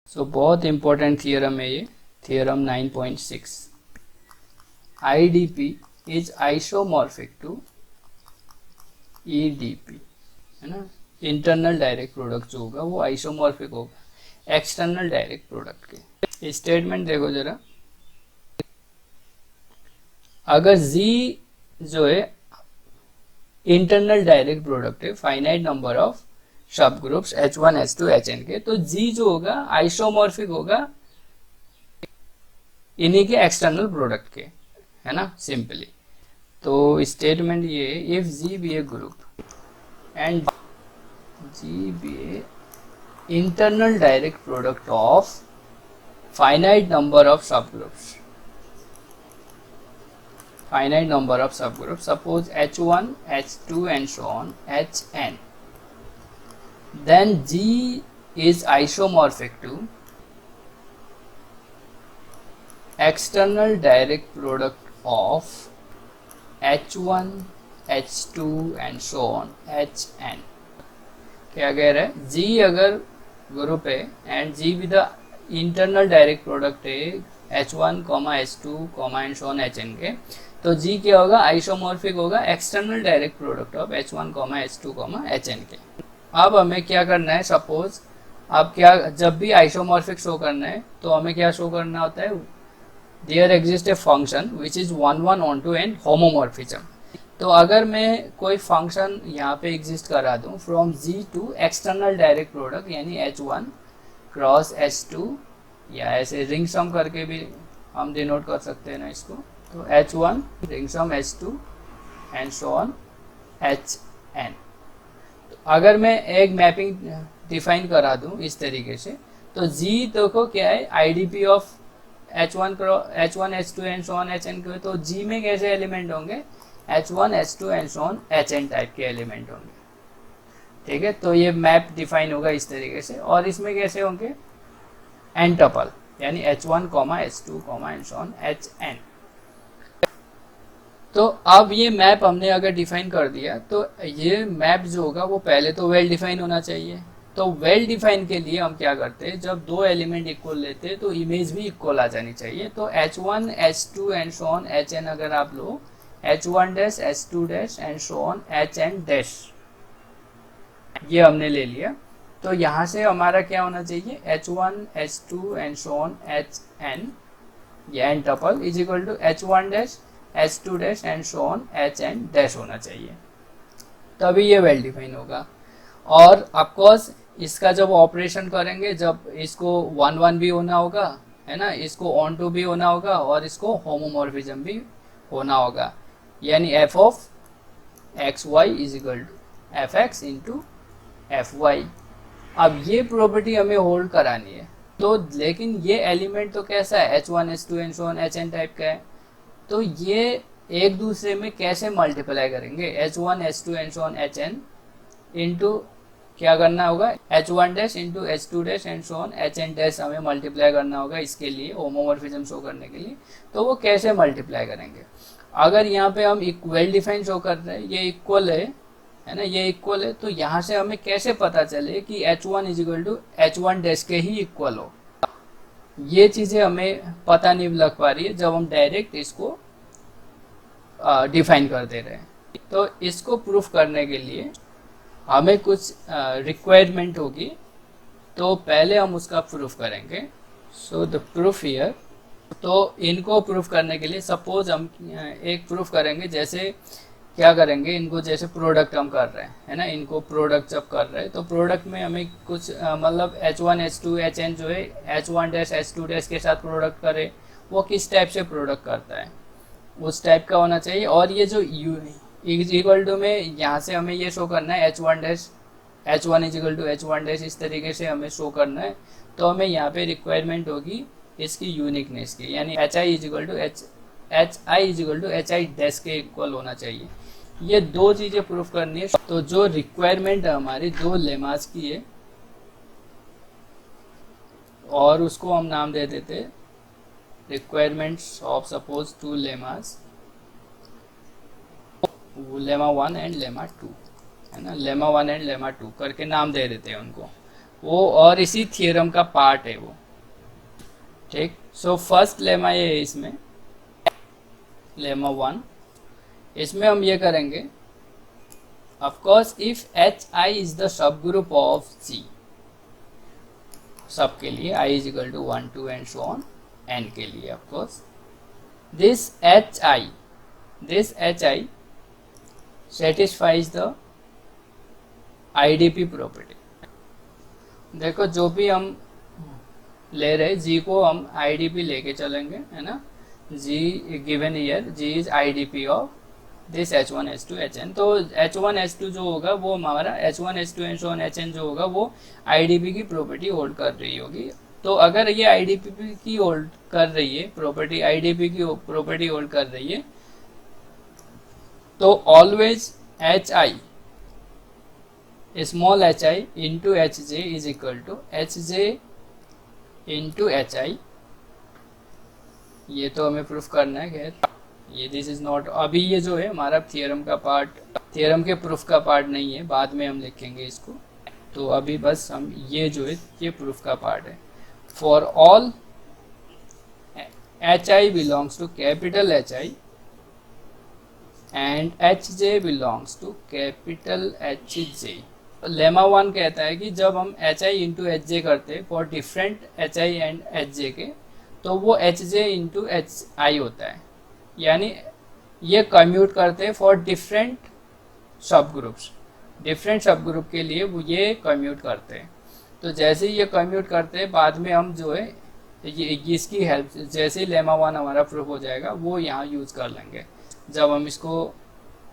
बहुत important theorem है ये, theorem 9.6। IDP is isomorphic to EDP, है ना। इंटरनल डायरेक्ट प्रोडक्ट जो होगा वो आइसोमॉर्फिक होगा एक्सटर्नल डायरेक्ट प्रोडक्ट के। स्टेटमेंट देखो जरा, अगर G जो है इंटरनल डायरेक्ट प्रोडक्ट है फाइनाइट नंबर ऑफ सब ग्रुप्स H1 H2 Hn के, तो G जो होगा आइसोमॉर्फिक होगा इन्हीं के एक्सटर्नल प्रोडक्ट के, है ना, सिंपली। तो स्टेटमेंट ये, if G be a group and G be a internal direct product of finite number of subgroups, finite number of subgroups, suppose H1, H2 and so on Hn, then G is isomorphic to external direct product of H1, H2 and so on Hn। क्या कह रहा है, G अगर group है and G भी the internal direct product है H1, H2, and so on Hn के, तो G क्या होगा, आइसोमॉर्फिक होगा external direct product of H1, H2, Hn के। अब हमें क्या करना है, सपोज अब क्या, जब भी आइसोमॉर्फिक शो करना है तो हमें क्या शो करना होता है, there exist a function which is 1 1 onto an homomorphism. तो अगर मैं कोई फंक्शन यहाँ पे एग्जिस्ट करा दूँ from G to external direct product यानी H1 क्रॉस H2, या ऐसे रिंग सम करके भी हम डिनोट कर सकते हैं ना इसको, तो H1 ring sum H2 and so on Hn। तो अगर मैं एक मैपिंग डिफाइन करा दूं इस तरीके से, तो G देखो क्या है, IDP of H1 H2 and so on Hn के, तो G में कैसे एलिमेंट होंगे, H1 H2 and so on Hn type के एलिमेंट होंगे, ठीक है। तो ये मैप डिफाइन होगा इस तरीके से, और इसमें कैसे होंगे, एन टपल यानी H1, H2 and so on Hn। तो अब ये मैप हमने अगर डिफाइन कर दिया, तो ये मैप जो होगा वो पहले तो वेल डिफाइन होना चाहिए। तो वेल डिफाइन के लिए हम क्या करते हैं, जब दो एलिमेंट इक्वल लेते हैं तो इमेज भी इक्वल आ जानी चाहिए। तो H1 H2 and so on Hn अगर आप लो, H1 dash H2 dash and so on Hn dash, ये हमने ले लिया। तो यहाँ से हमारा क्या होना चाहिए, H1 H2 and so on Hn, ये n tuple is equal to H1 dash H2 dash and so on Hn dash होना चाहिए, तभी ये वेल डिफाइन होगा। और ऑफकोर्स इसका जब ऑपरेशन करेंगे, जब इसको 1 1 भी होना होगा, है ना, इसको ऑन टू भी होना होगा और इसको होमोमॉर्फिज्म भी होना होगा, यानी f of x y is equal to f x into f y. अब ये प्रॉपर्टी हमें होल्ड करानी है, तो लेकिन ये एलिमेंट तो कैसा है, H1 H2 and so on Hn type का है, तो ये एक दूसरे में कैसे मल्टीप्लाई करेंगे, H1 H2 and so on Hn into क्या करना होगा, H1 dash into H2 dash and so on Hn dash हमें मल्टीप्लाई करना होगा इसके लिए, होमोमॉर्फिज्म शो करने के लिए। तो वो कैसे मल्टीप्लाई करेंगे, अगर यहाँ पे हम वेल डिफाइन शो कर रहे हैं, ये इक्वल है ना, ये इक्वल है, तो यहाँ से हमें कैसे पता चले कि H1 is equal to H1 dash के ही इक्वल हो, ये चीज़ें हमें पता नहीं लग पा रही है जब हम डायरेक्ट इसको डिफाइन कर दे रहे हैं। तो इसको प्रूफ करने के लिए हमें कुछ रिक्वायरमेंट होगी, तो पहले हम उसका प्रूफ करेंगे। सो द प्रूफ हियर, तो इनको प्रूफ करने के लिए सपोज हम एक प्रूफ करेंगे, जैसे क्या करेंगे, इनको जैसे प्रोडक्ट हम कर रहे हैं, है ना, इनको प्रोडक्ट जब कर रहे हैं तो प्रोडक्ट में हमें कुछ मतलब H1 H2 Hn जो है H1 डैश H2 डैश के साथ प्रोडक्ट करे, वो किस टाइप से प्रोडक्ट करता है उस टाइप का होना चाहिए। और ये जो इज इक्वल टू में यहाँ से हमें ये शो करना है H1 dash H1 is equal to H1 dash, इस तरीके से हमें शो करना है। तो हमें यहाँ पे रिक्वायरमेंट होगी इसकी यूनिकनेस की, यानी Hi is equal to Hi dash के इक्वल होना चाहिए। ये दो चीज़ें प्रूफ करनी है। तो जो रिक्वायरमेंट है हमारी दो लेमास की है, और उसको हम नाम दे देते requirements of suppose 2 lemmas, lemma 1 and lemma 2, है ना, लेमा 1 एंड लेमा 2 करके नाम दे देते हैं उनको। वो और इसी थियरम का पार्ट है वो। ठीक, सो फर्स्ट लेमा ये है इसमें, लेमा 1, इसमें हम ये करेंगे, of course if h i is the subgroup of g, सब के लिए i is equal to 1 2 and so on, n के लिए of course this h i satisfies the IDP property. देखो जो भी हम ले रहे जी को हम आईडीपी लेके चलेंगे, है ना, g given here g is IDP of this H1 H2 Hn। तो H1 H2 जो होगा वो हमारा H1 H2 and so on Hn जो होगा वो आईडीपी की प्रॉपर्टी होल्ड कर रही होगी। तो अगर ये आईडीपी की होल्ड कर रही है प्रॉपर्टी, आईडीपी की प्रॉपर्टी होल्ड कर रही है, तो always h i small h I into H J is equal to H J into H i. ये तो हमें प्रूफ करना है, खैर ये दिस इज नॉट, अभी ये जो है हमारा थियरम का पार्ट, थियरम के प्रूफ का पार्ट नहीं है, बाद में हम लिखेंगे इसको। तो अभी बस हम ये जो है ये प्रूफ का पार्ट है। For all h i belongs to capital H i and h j belongs to capital H j. Lemma 1 कहता है कि जब हम एच आई इंटू एच जे करते for different h i and h j के, तो वो h J into H i होता है, यानी ये कम्यूट करते हैं for different subgroups, different subgroup के लिए वो ये कम्यूट करते हैं। तो जैसे ही ये कम्यूट करते हैं बाद में हम जो है ये इसकी हेल्प, जैसे ही लेमा 1 हमारा प्रूफ हो जाएगा वो यहाँ यूज कर लेंगे जब हम इसको,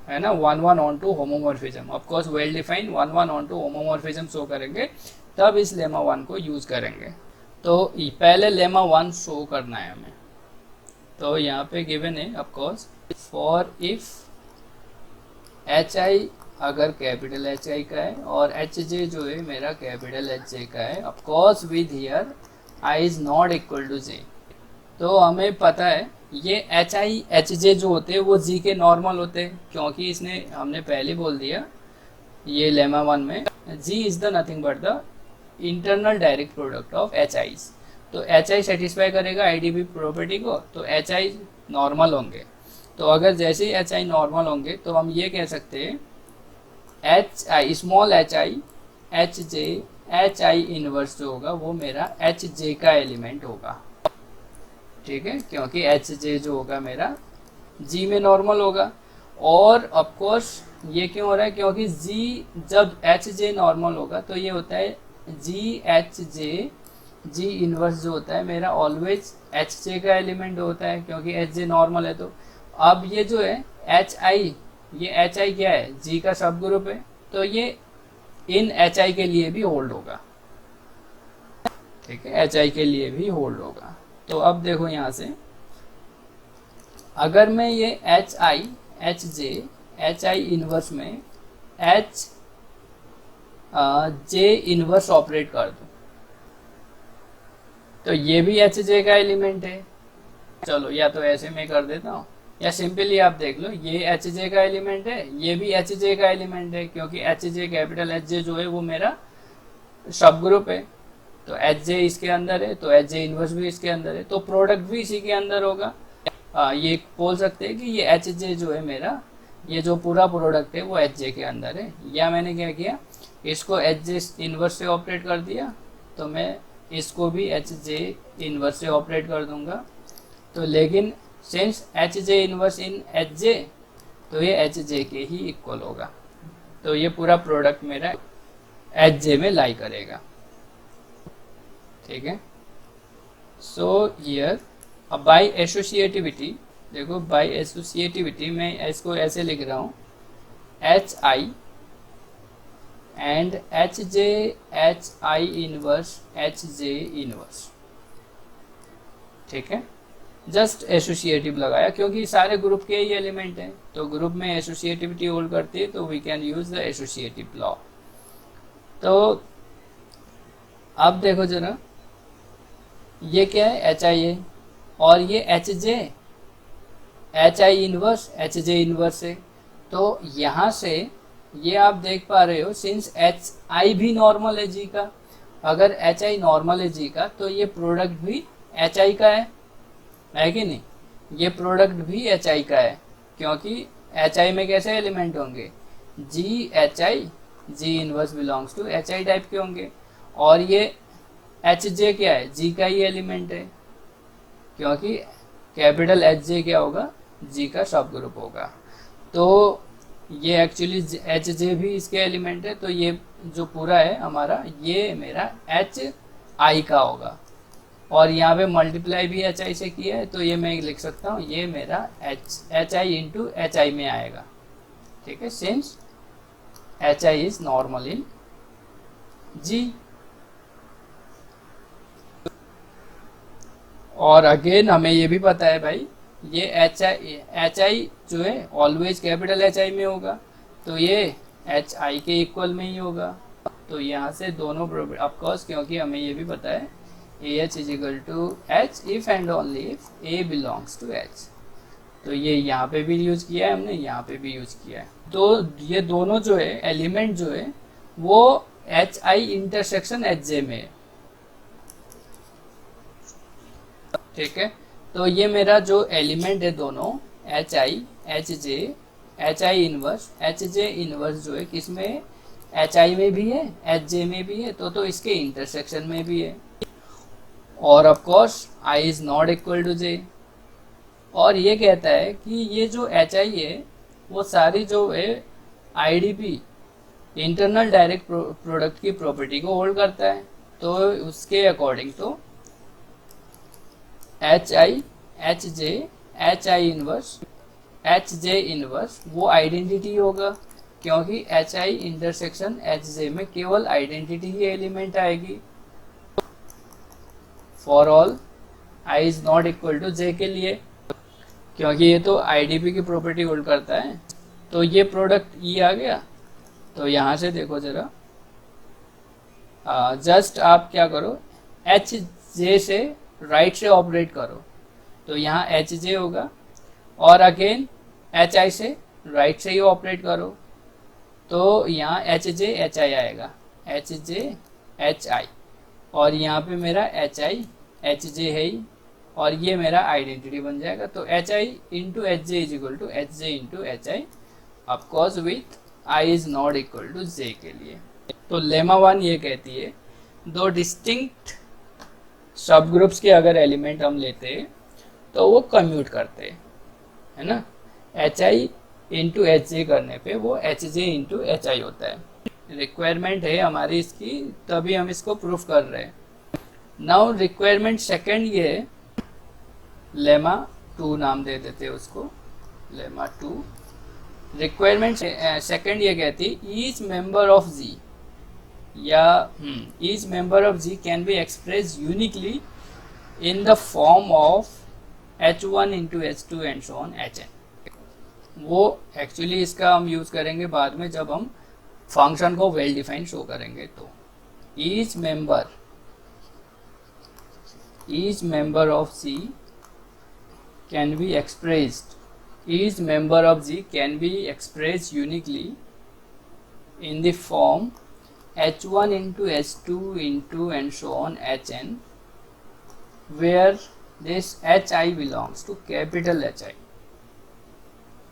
है ना, 1 onto homomorphism, of course well defined 1 onto homomorphism show करेंगे, तब इस लेमा 1 को यूज करेंगे। तो पहले लेमा 1 शो करना है हमें। तो यहाँ पे गिवन है of course for if h आई अगर कैपिटल एच आई का है और एच जे जो है मेरा कैपिटल एच जे का है, of course with here i is not equal to j. तो हमें पता है ये एच आई एच जे जो होते हैं वो जी के नॉर्मल होते हैं, क्योंकि इसने हमने पहले बोल दिया ये लेमा 1 में g is the nothing but the internal direct product of h i's. तो एच आई सेटिस्फाई करेगा आईडीपी प्रॉपर्टी को, तो एच आई नॉर्मल होंगे। तो अगर जैसे ही एच आई नॉर्मल होंगे तो हम ये कह सकते हैं H i small h i h j h i inverse जो होगा वो मेरा एच जे का एलिमेंट होगा, ठीक है, क्योंकि एच जे जो होगा मेरा जी में नॉर्मल होगा। और ऑफ कोर्स ये क्यों हो रहा है, क्योंकि जी जब एच जे नॉर्मल होगा तो ये होता है जी एच जे, जी इनवर्स जो होता है मेरा ऑलवेज एच जे का एलिमेंट होता है, क्योंकि एच जे नॉर्मल है। तो अब ये जो है एच आई, ये एच आई क्या है, जी का सब ग्रुप है, तो ये इन एच आई के लिए भी होल्ड होगा, ठीक है, एच आई के लिए भी होल्ड होगा। तो अब देखो यहाँ से अगर मैं ये H i h j h i inverse में एच जे इनवर्स ऑपरेट कर दूं, तो ये भी एच जे का एलिमेंट है। चलो या तो ऐसे में कर देता हूँ, या सिंपली आप देख लो ये एच जे का एलिमेंट है, ये भी एच जे का एलिमेंट है, क्योंकि एच जे कैपिटल एच जे जो है वो मेरा सब ग्रुप है। तो एच जे इसके अंदर है, तो एच जे इनवर्स भी इसके अंदर है, तो प्रोडक्ट भी इसी के अंदर होगा। ये बोल सकते हैं कि ये एच जे जो है मेरा, ये जो पूरा प्रोडक्ट है वो एच जे के अंदर है। या मैंने क्या किया, इसको एच जे इनवर्स से ऑपरेट कर दिया, तो मैं इसको भी एच जे इनवर्स से ऑपरेट कर दूंगा। तो लेकिन सिंस एच जे इनवर्स इन एच जे, तो ये एच जे के ही इक्वल होगा, तो ये पूरा प्रोडक्ट मेरा एच जे में लाई करेगा, ठीक है। सो हियर अब बाय एसोसिएटिविटी, देखो बाय एसोसिएटिविटी मैं इसको ऐसे लिख रहा हूँ H i and h j h i inverse h j inverse, ठीक है, जस्ट एसोसिएटिव लगाया क्योंकि सारे ग्रुप के ही एलिमेंट हैं, तो ग्रुप में एसोसिएटिविटी होल्ड करती है, तो we can use the associative law. तो अब देखो जरा ये क्या है, एच आई है, और ये H j h i inverse h j inverse है। तो यहाँ से ये आप देख पा रहे हो सिंस एच आई भी नॉर्मल है जी का, अगर एच आई नॉर्मल है जी का तो ये प्रोडक्ट भी एच आई का है कि नहीं? ये प्रोडक्ट भी एच आई का है, क्योंकि एच आई में कैसे एलिमेंट होंगे? G H i, G inverse belongs to H i type के होंगे। और ये एच जे क्या है? जी का ही एलिमेंट है, क्योंकि कैपिटल एच जे क्या होगा? जी का सब ग्रुप होगा। तो ये एक्चुअली एच जे भी इसके एलिमेंट है, तो ये जो पूरा है हमारा, ये मेरा एच आई का होगा। और यहाँ पे मल्टीप्लाई भी एच आई से किया है, तो ये मैं लिख सकता हूँ, ये मेरा h I into H i में आएगा। ठीक है, since h i is normal in g. और अगेन हमें ये भी पता है भाई, ये एच आई जो है ऑलवेज कैपिटल एच आई में होगा, तो ये एच आई के इक्वल में ही होगा। तो यहाँ से दोनों ऑफकोर्स, क्योंकि हमें ये भी पता है a H is equal to H if and only if a belongs to H. तो ये यहाँ पे भी यूज किया है हमने, यहाँ पे भी यूज किया है। तो ये दोनों जो है एलिमेंट जो है वो H i intersection h j में है। ठीक है, तो ये मेरा जो एलिमेंट है दोनों H i h j, h i inverse h j inverse जो है किसमें? एच आई में भी है, एच जे में भी है, तो इसके इंटरसेक्शन में भी है। और of course i is not equal to j. और ये कहता है कि ये जो एच आई है वो सारी जो है I D P internal direct product की प्रॉपर्टी को होल्ड करता है। तो उसके अकॉर्डिंग तो H i h j h i inverse h j inverse वो आइडेंटिटी होगा, क्योंकि h i intersection h j में केवल आइडेंटिटी ही एलिमेंट आएगी for all i is not equal to जे के लिए, क्योंकि ये तो आईडीपी की प्रॉपर्टी होल्ड करता है। तो ये प्रोडक्ट ई आ गया। तो यहाँ से देखो जरा, जस्ट आप क्या करो, एच जे से राइट से ऑपरेट करो, तो यहाँ एच जे होगा, और अगेन एच आई से राइट से ही ऑपरेट करो, तो यहाँ एच जे एच आई आएगा, एच जे एच आई, और यहाँ पे मेरा एच आई एच जे है ही, और ये मेरा आइडेंटिटी बन जाएगा। तो H I into H J is equal to H J into H I, of course with I is not equal to जे के लिए। तो लेमा 1 ये कहती है दो डिस्टिंक्ट सब ग्रुप्स के अगर एलिमेंट हम लेते तो वो कम्यूट करते, है ना? H I into H J करने पे वो h J into H i होता है। रिक्वायरमेंट है हमारी इसकी, तभी हम इसको प्रूफ कर रहे हैं। नाउ रिक्वायरमेंट सेकंड ये लेमा 2 नाम दे देते हैं उसको, लेमा 2। रिक्वायरमेंट सेकंड ये कहती ईच मेंबर ऑफ जी या each member of G can be express uniquely in the form of h1 into h2 and so on hn। वो एक्चुअली इसका हम यूज करेंगे बाद में जब हम फंक्शन को वेल डिफाइंड शो करेंगे। तो each member of G can be expressed, each member of G can be expressed uniquely in the form h1 into h2 into and so on hn, where this hi belongs to capital Hi।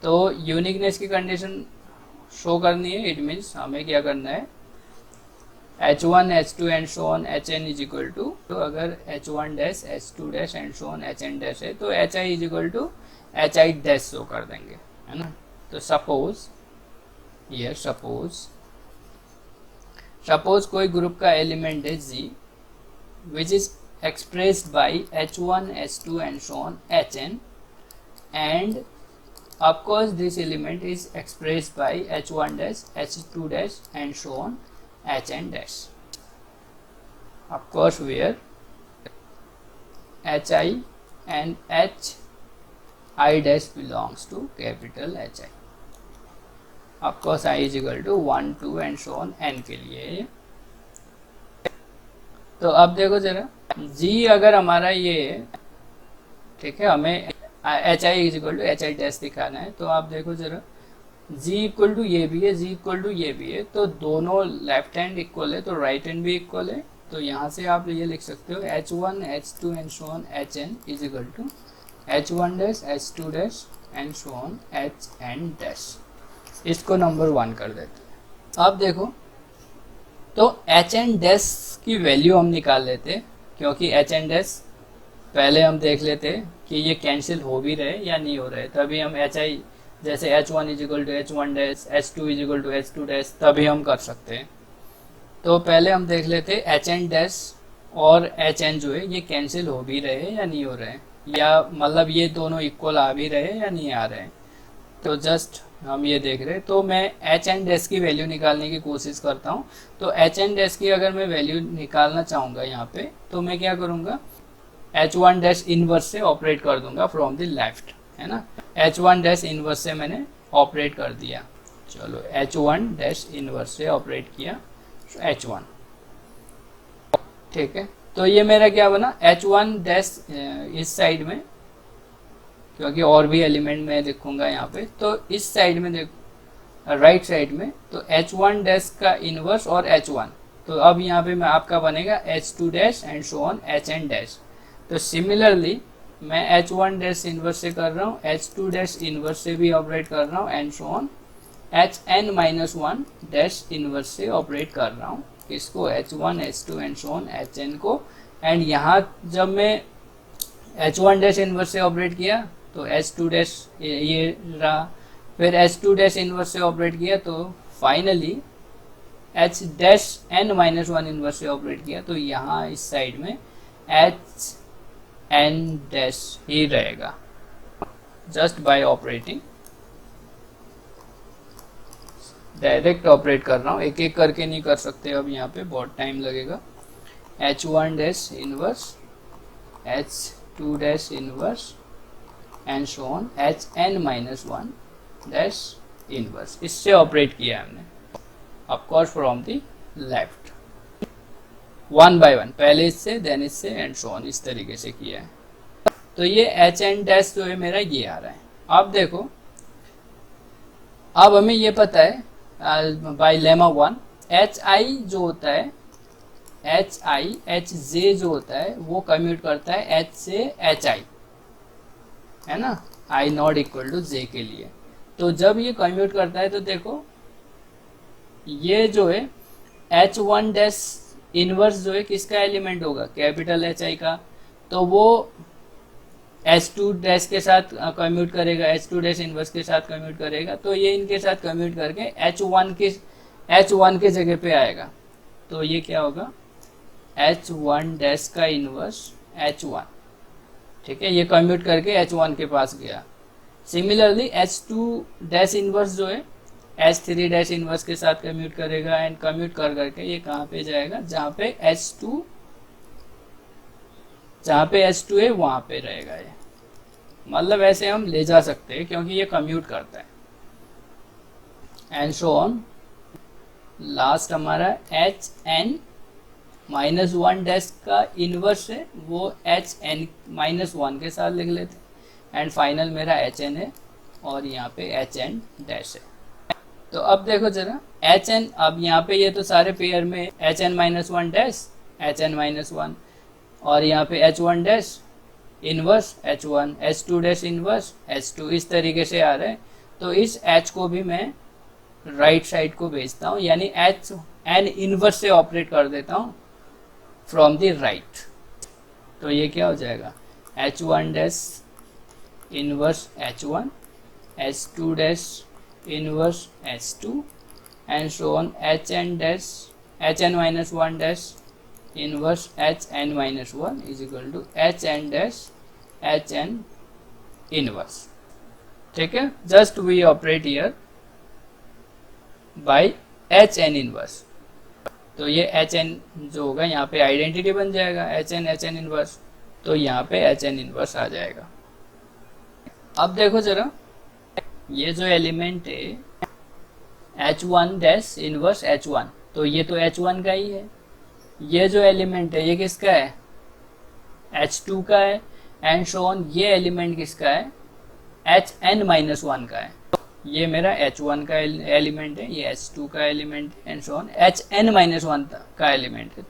तो uniqueness की condition show करनी है, it means हमें क्या करना है, h1 h2 and so on hn is equal to, तो अगर h1 dash h2 dash and so on hn dash है तो hi is equal to hi dash show कर देंगे, है ना? तो सपोज ये सपोज कोई ग्रुप का एलिमेंट है g which is expressed by h1 h2 and so on hn, and of course this element is expressed by h1 dash h2 dash and so on hn dash, of course where hi and hi dash belongs to capital Hi, of course I is equal to 1 2 and so on n के लिए। तो अब देखो जरा g अगर हमारा ये, ठीक है, हमें H i is equal to H i dash दिखाना है, तो आप देखो जरा जी इक्वल टू ये भी है, जी इक्वल टू ये भी है, तो दोनों लेफ्ट हैंड इक्वल है तो राइट हैंड भी इक्वल है, तो यहाँ से आप ये लिख सकते हो H1 H2 and so on Hn is equal to H1 dash H2 dash and so on Hn dash. इसको नंबर 1 कर देते हैं। अब देखो तो Hn डैश की वैल्यू हम निकाल लेते, क्योंकि Hn डैश पहले हम देख लेते कि ये कैंसिल हो भी रहे या नहीं हो रहे, तभी हम Hi जैसे H1 is equal to H1 dash H2 is equal to H2 dash तभी हम कर सकते हैं। तो पहले हम देख लेते Hn डैश और Hn जो है ये कैंसिल हो भी रहे हैं या नहीं हो रहे हैं, या मतलब ये दोनों इक्वल आ भी रहे हैं या नहीं आ रहे हैं। तो जस्ट हम ये देख रहे हैं, तो मैं Hn डैश की वैल्यू निकालने की कोशिश करता हूँ। तो Hn डैश की अगर मैं वैल्यू निकालना चाहूँगा यहाँ पे, तो मैं क्या करूँगा, H1 डैश इनवर्स से ऑपरेट कर दूंगा फ्रॉम द लेफ्ट, है ना। H1 डैश इनवर्स से मैंने ऑपरेट कर दिया, चलो H1 डैश इनवर्स से ऑपरेट किया H1, ठीक है। तो ये मेरा क्या बना, H1 डैश इस साइड में, क्योंकि और भी एलिमेंट मैं लिखूंगा यहाँ पे, तो इस साइड में देखो राइट साइड में, तो H1 डैश का इनवर्स और H1, तो अब यहाँ पे मैं आपका बनेगा H2 dash and so on Hn dash. तो सिमिलरली मैं H1 डैश इनवर्स से कर रहा हूँ, H2 डैश इनवर्स से भी ऑपरेट कर रहा हूँ and so on Hn minus 1 dash inverse से ऑपरेट कर रहा हूँ, इसको H1 H2 and so on Hn को। एंड यहाँ जब मैं H1 डैश इनवर्स से ऑपरेट किया तो H2 डैश ये रहा, फिर H2 डैश इनवर्स से ऑपरेट किया तो finally H dash n minus 1 inverse से ऑपरेट किया, तो यहाँ इस साइड में Hn डैश ही रहेगा just by operating. Direct operate कर रहा हूँ, एक एक करके नहीं कर सकते, अब यहाँ पे बहुत टाइम लगेगा। H1 dash inverse H2 dash inverse and so on Hn minus 1 dash inverse, इससे ऑपरेट किया हमने of course from the left, 1 by 1, पहले इससे देन इससे एंड सो ऑन, इस तरीके से किया है। तो ये Hn डैश जो है मेरा ये आ रहा है। अब देखो, अब हमें ये पता है बाय लेमा 1 Hi जो होता है, Hj जो होता है वो कम्यूट करता है H से Hi, है ना, I not equal to J के लिए। तो जब ये कम्यूट करता है तो देखो ये जो है H1 डैश इनवर्स जो है किसका एलिमेंट होगा, कैपिटल Hi का, तो वो H2 डैश के साथ कम्यूट करेगा, H2 डैश इनवर्स के साथ कम्यूट करेगा, तो ये इनके साथ कम्यूट करके H1 के जगह पे आएगा। तो ये क्या होगा, H1 डैश का इनवर्स H1, ठीक है, ये कम्यूट करके H1 के पास गया। सिमिलरली H2 डैश इनवर्स जो है H3 डैश इनवर्स के साथ कम्यूट करेगा एंड कम्यूट कर करके ये कहाँ पे जाएगा, जहाँ पे H2 है वहाँ पे रहेगा ये, मतलब ऐसे हम ले जा सकते हैं क्योंकि ये कम्यूट करता है एंड सो ऑन। लास्ट हमारा Hn माइनस 1 डैश का इनवर्स है, वो Hn माइनस 1 के साथ लिख लेते एंड फाइनल मेरा Hn है और यहाँ पे Hn डैश है। तो अब देखो जरा Hn, अब यहाँ पे ये तो सारे पेयर में Hn minus 1 dash Hn minus 1 और यहाँ पे H1 dash inverse H1, H2 dash inverse H2, इस तरीके से आ रहा है। तो इस H को भी मैं राइट साइड को भेजता हूँ, यानी Hn इनवर्स से ऑपरेट कर देता हूँ फ्रॉम द राइट। तो ये क्या हो जाएगा, H1 dash inverse H1, H2 dash inverse H2 and so on Hn dash Hn minus 1 dash inverse Hn minus 1 is equal to Hn dash Hn inverse, ठीक है। Just we operate here by Hn inverse, तो ये Hn जो होगा यहाँ पे identity बन जाएगा Hn इनवर्स, तो यहाँ पे Hn इनवर्स आ जाएगा। अब देखो जरा, ये जो एलिमेंट है H1 डैश इनवर्स H1, तो ये तो H1 का ही है। ये जो एलिमेंट है ये किसका है, H2 का है एंड सो ऑन। ये एलिमेंट किसका है, Hn माइनस 1 का है। ये मेरा H1 का एलिमेंट है, ये H2 का एलिमेंट है and so on, Hn minus 1 का एलिमेंट है।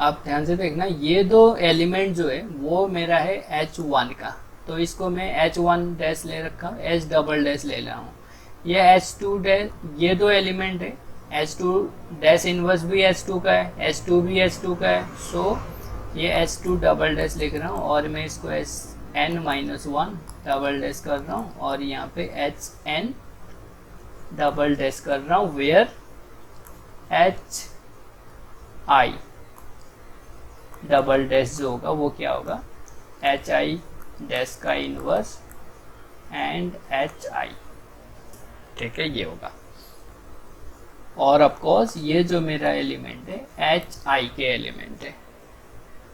आप ध्यान से देखना, ये दो एलिमेंट जो है वो मेरा है H1 का, तो इसको मैं H1 डैश ले रखा हूँ, H डबल डैश ले रहा हूँ। ये H2 डैश, ये दो एलिमेंट है, H2 डैश इनवर्स भी H2 का है, H2 भी H2 का है, सो ये H2 डबल डैश लिख रहा हूँ और मैं इसको Hn-1 डबल डैश कर रहा हूँ और यहाँ पे Hn डबल डैश कर रहा हूँ, वेयर Hi डबल डैश जो होगा वो क्या होगा, Hi डैश का इनवर्स एंड Hi, ठीक है, ये होगा। और ऑफ कोर्स ये जो मेरा एलिमेंट है Hi के एलिमेंट है,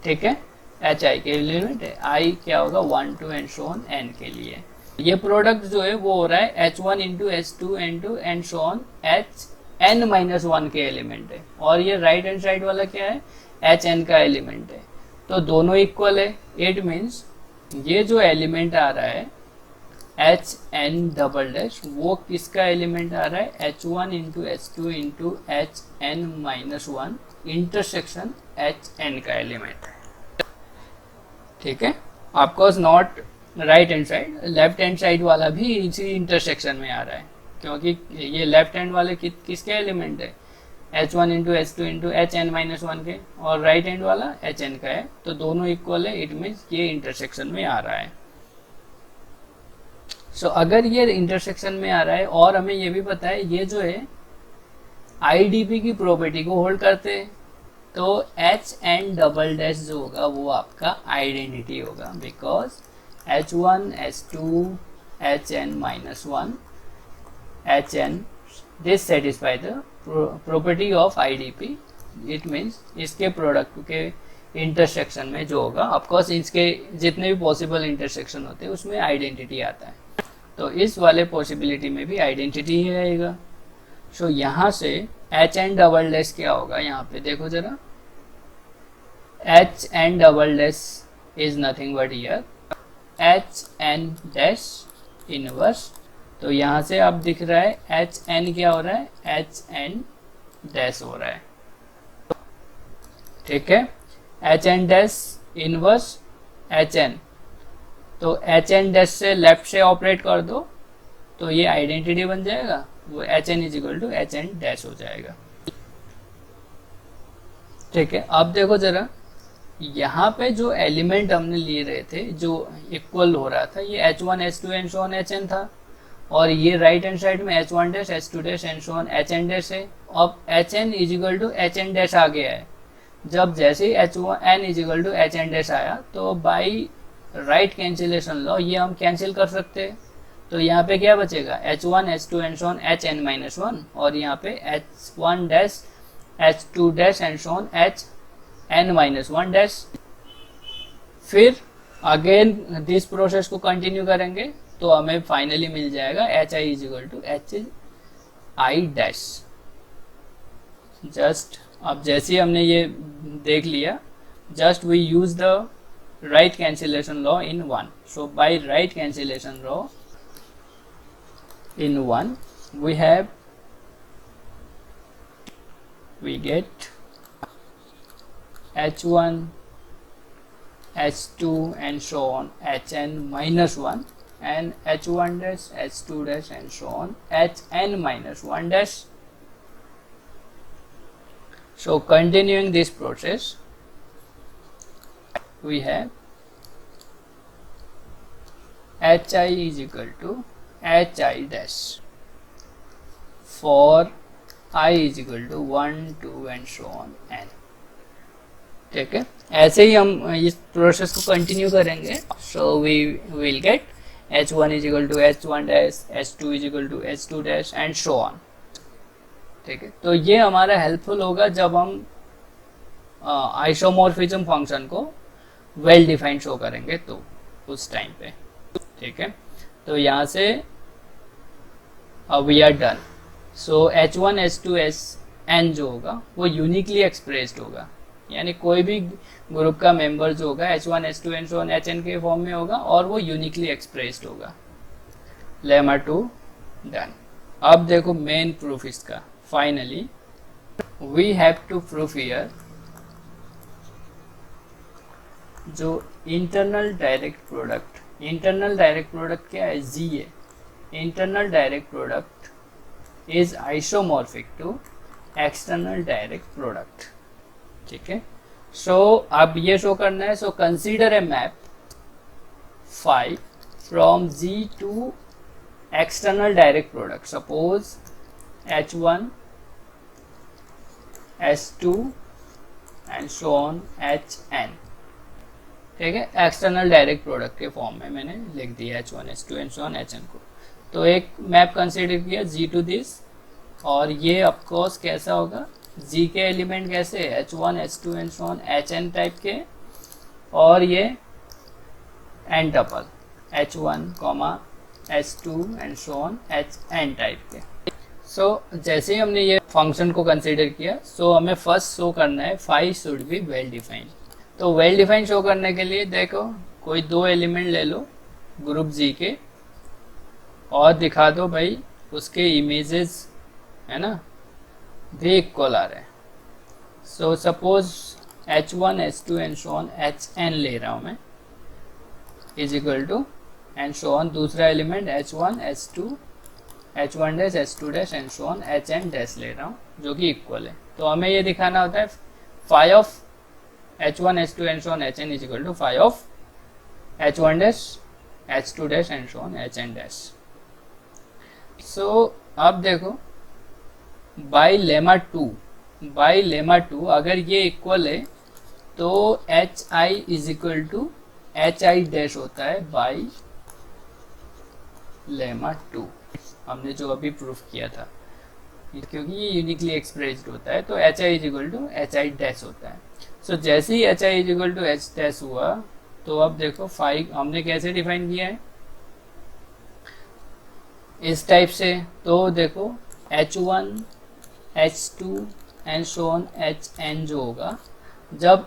ठीक है, Hi के एलिमेंट है, I क्या होगा 1 2 एंड सो ऑन n के लिए। ये प्रोडक्ट जो है वो हो रहा है H1 into H2 into and so on Hn-1 के एलिमेंट है, और ये राइट हैंड साइड वाला क्या है, Hn का एलिमेंट है, तो दोनों इक्वल है। इट मीन्स ये जो एलिमेंट आ रहा है Hn डबल डैश वो किसका एलिमेंट आ रहा है, H1 into H2 into Hn-1 intersection Hn का एलिमेंट है, ठीक है। Of course not right hand side, left hand side वाला भी इसी इंटरसेक्शन में आ रहा है, क्योंकि ये लेफ्ट हैंड वाले किसके एलिमेंट है, H1 into H2 into Hn-1 के, और राइट हैंड वाला Hn का है, तो दोनों इक्वल है। इट मीन्स ये इंटरसेक्शन में आ रहा है। सो अगर ये इंटरसेक्शन में आ रहा है और हमें ये भी पता है ये जो है IDP की प्रॉपर्टी को होल्ड करते हैं, तो Hn डबल डैश जो होगा वो आपका आइडेंटिटी होगा, because H1 H2 Hn-1 Hn this satisfy the property of IDP। It means इसके प्रोडक्ट के इंटरसेक्शन में जो होगा, ऑफकोर्स इसके जितने भी पॉसिबल इंटरसेक्शन होते हैं उसमें आइडेंटिटी आता है, तो इस वाले पॉसिबिलिटी में भी आइडेंटिटी ही रहेगा। सो यहाँ से Hn डबल डैश क्या होगा, यहाँ पे देखो जरा, Hn double dash is nothing but here Hn dash inverse, तो यहाँ से अब दिख रहा है Hn क्या हो रहा है, Hn डैश हो रहा है, ठीक है, Hn डैश इनवर्स Hn, तो Hn डैश से लेफ्ट से ऑपरेट कर दो तो ये आइडेंटिटी बन जाएगा, वो Hn is equal to Hn dash हो जाएगा, ठीक है। अब देखो जरा, यहाँ पे जो एलिमेंट हमने लिए रहे थे जो इक्वल हो रहा था, ये H1 H2 and so on Hn था, और ये राइट हैंड साइड में H1 dash H2 dash and so on Hn dash है। अब Hn is equal to Hn dash आ गया है, जब जैसे ही H1n is equal to Hn dash आया तो बाई राइट कैंसिलेशन लॉ ये हम कैंसिल कर सकते हैं, तो यहाँ पे क्या बचेगा, H1 H2 and so on Hn-1, और यहाँ पे H1 dash H2 dash and so on Hn-1 dash. फिर अगेन दिस प्रोसेस को कंटिन्यू करेंगे तो हमें फाइनली मिल जाएगा Hi is equal to Hi dash. Just अब जैसे ही हमने ये देख लिया, just we use the right cancellation law in 1. So by right cancellation law in 1 we get H1 H2 and so on Hn-1 and H1 dash H2 dash and so on Hn-1 dash. So continuing this process, we have Hi is equal to Hi dash for I is equal to 1 2 and so on n, ठीक है। ऐसे ही हम इस process को continue करेंगे। So we will get H1 is equal to H1 dash, H2 is equal to H2 dash and so on, ठीक है। तो ये हमारा हेल्पफुल होगा जब हम आइसोमॉर्फिज्म फंक्शन को वेल डिफाइंड शो करेंगे तो उस टाइम पे, ठीक है। तो यहाँ से we are done. So H1 H2 Hn जो होगा वो यूनिकली एक्सप्रेस्ड होगा, यानी कोई भी ग्रुप का मेंबर जो होगा H1 H2 and so on Hn के फॉर्म में होगा और वो यूनिकली एक्सप्रेस्ड होगा। Lemma 2 done. अब देखो मेन प्रूफ इसका, finally we have to proof here जो इंटरनल डायरेक्ट प्रोडक्ट क्या है, जी है। Internal direct product is isomorphic to external direct product. ठीक है, सो अब ये शो करना है। So consider a map phi from G to external direct product. Suppose H1, H2 and so on Hn. ठीक है, एक्सटर्नल डायरेक्ट प्रोडक्ट के form में मैंने लिख दिया H1, H2 and so on Hn को। तो एक मैप कंसीडर किया G टू दिस, और ये ऑफकोर्स कैसा होगा, G के एलिमेंट कैसे, H1, H2 and so on Hn type के, और ये n tuple H1, H2 and so on Hn type के। सो जैसे ही हमने ये फंक्शन को कंसीडर किया, सो हमें फर्स्ट शो करना है phi should be well defined. तो वेल डिफाइन शो करने के लिए देखो, कोई दो एलिमेंट ले लो ग्रुप जी के और दिखा दो भाई उसके इमेजेस है ना भी इक्वल आ रहे हैं। So suppose H1, H2 and so on Hn ले रहा हूँ मैं, is equal to and so on दूसरा element H1, H2, H1 dash, H2 dash and so on Hn dash ले रहा हूँ जो कि इक्वल है। तो हमें ये दिखाना होता है phi of H1, H2 and so on Hn is equal to phi of H1 dash, H2 dash and so on Hn dash. So अब देखो बाई लेमा टू अगर ये इक्वल है तो Hi is equal to Hi dash होता है by lemma two, हमने जो अभी प्रूफ किया था, क्योंकि ये यूनिकली एक्सप्रेस्ड होता है। तो Hi is equal to Hi dash होता है। सो जैसे ही Hi is equal to H dash हुआ, तो अब देखो फाई हमने कैसे डिफाइन किया है, इस टाइप से। तो देखो H1, H2 and so on Hn जो होगा, जब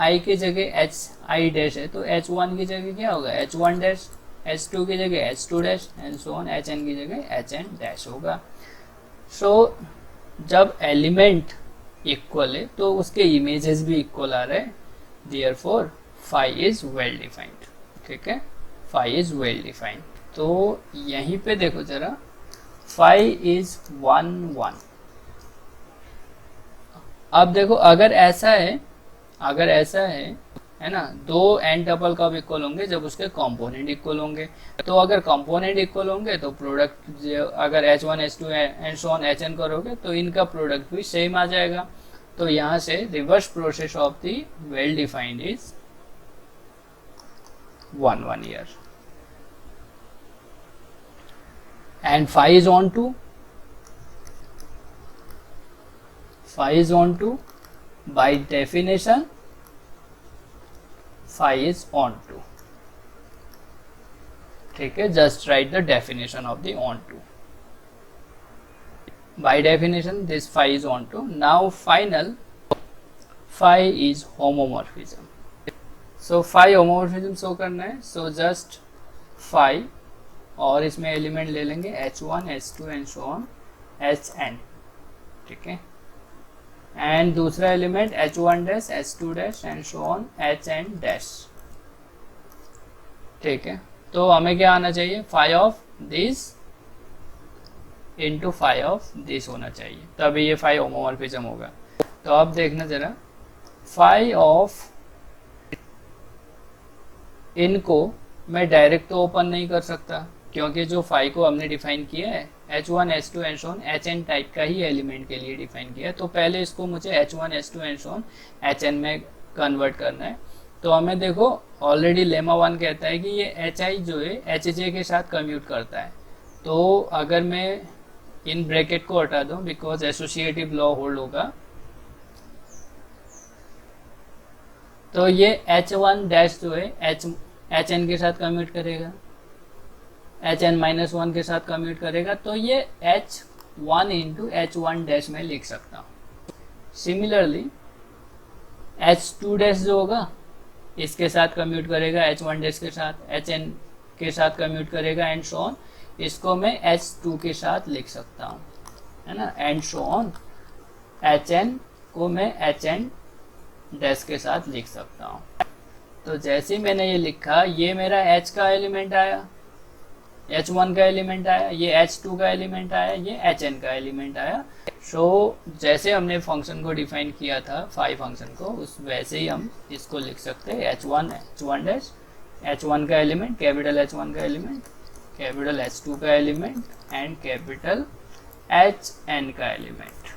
Hi की जगह Hi डैश है तो H1 की जगह क्या होगा, H1 डैश, H2 की जगह H2 dash and so on Hn की जगह Hn डैश होगा। सो जब एलिमेंट इक्वल है तो उसके इमेजेस भी इक्वल आ रहे हैं, therefore phi is well defined. ठीक है, फाई इज वेल डिफाइंड। तो यहीं पे देखो जरा, फाई इज 1 1। अब देखो अगर ऐसा है ना, दो एन डबल कब इक्वल होंगे, जब उसके कंपोनेंट इक्वल होंगे। तो अगर कंपोनेंट इक्वल होंगे तो प्रोडक्ट, अगर H1, H2 and so on Hn करोगे तो इनका प्रोडक्ट भी सेम आ जाएगा। तो यहाँ से reverse process of the well defined is 1 1 here and phi is onto, phi is onto by definition phi is onto। ठीक है, just write the definition of the onto। By definition this phi is onto। Now final phi is homomorphism। So phi homomorphism show करना है। So just phi और इसमें element ले लेंगे H1, H2 and so on Hn। ठीक है, and दूसरा element H1 dash, H2 dash and so on Hn dash. ठीक है, तो हमें क्या आना चाहिए, phi of this into phi of this होना चाहिए, तभी ये फाई होमोमॉर्फिज्म होगा। तो अब देखना जरा, फाई ऑफ इनको मैं डायरेक्ट तो ओपन नहीं कर सकता, क्योंकि जो फाई को हमने डिफाइन किया है H1, H2 and so on Hn type का ही एलिमेंट के लिए डिफाइन किया है। तो पहले इसको मुझे H1, H2 and so on Hn में कन्वर्ट करना है। तो हमें देखो ऑलरेडी लेमा 1 कहता है कि ये Hi जो है Hj के साथ कम्यूट करता है। तो अगर मैं इन ब्रैकेट को हटा दूं, बिकॉज एसोसिएटिव लॉ होल्ड होगा, तो ये H1 डैश जो है Hn के साथ कम्यूट करेगा, Hn-1 के साथ कम्यूट करेगा, तो ये H1 इंटू H1 डैश में लिख सकता हूँ। सिमिलरली H2 डैश जो होगा इसके साथ कम्यूट करेगा, H1 डैश के साथ, Hn के साथ कम्यूट करेगा एंड सो ऑन। इसको मैं H2 के साथ लिख सकता हूँ, है ना, एंड सो ऑन। Hn को मैं Hn डैश के साथ लिख सकता हूँ। तो जैसे ही मैंने ये लिखा, ये मेरा h का एलिमेंट आया, h1 का एलिमेंट आया, ये h2 का एलिमेंट आया, ये hn का एलिमेंट आया। सो जैसे हमने फंक्शन को डिफाइन किया था फाई फंक्शन को, उस वैसे ही हम इसको लिख सकते हैं h1 h1 h1 का एलिमेंट, कैपिटल h1 का एलिमेंट, कैपिटल h2 का एलिमेंट एंड कैपिटल hn का एलिमेंट।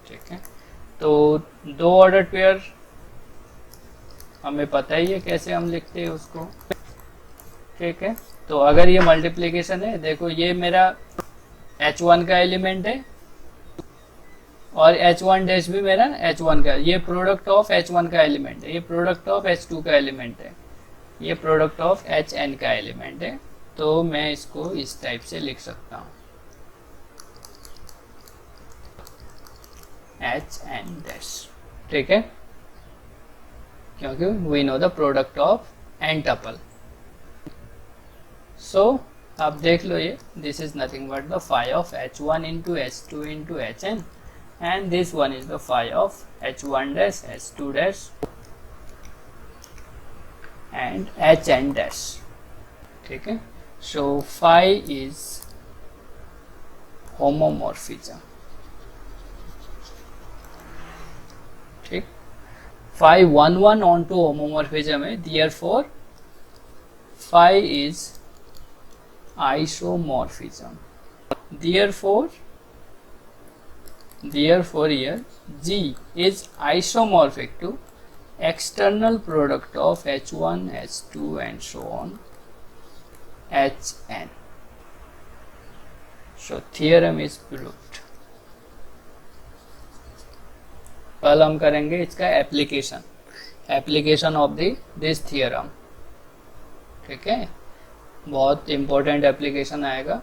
ठीक है, तो दो ऑर्डर पेयर हमें पता ही है कैसे हम लिखते हैं उसको। ठीक है, तो अगर ये मल्टीप्लिकेशन है, देखो ये मेरा h1 का एलिमेंट है और h1 डैश भी मेरा h1 का, ये प्रोडक्ट ऑफ h1 का एलिमेंट है, ये प्रोडक्ट ऑफ h2 का एलिमेंट है, ये प्रोडक्ट ऑफ hn का एलिमेंट है। तो मैं इसको इस टाइप से लिख सकता हूँ, hn डैश। ठीक है, क्योंकि we know the product of n tuple. So आप देख लो, ये this is nothing but the phi of h1 into h2 into hn and this one is the phi of h1 dash h2 dash and hn dash। ठीक है, so phi is homomorphism। ठीक, phi 1 onto homomorphism है, therefore phi is isomorphism। therefore here G is isomorphic to external product of h1 h2 and so on hn। so theorem is proved। कल हम करेंगे इसका application of this theorem. ठीक है, बहुत important application आएगा।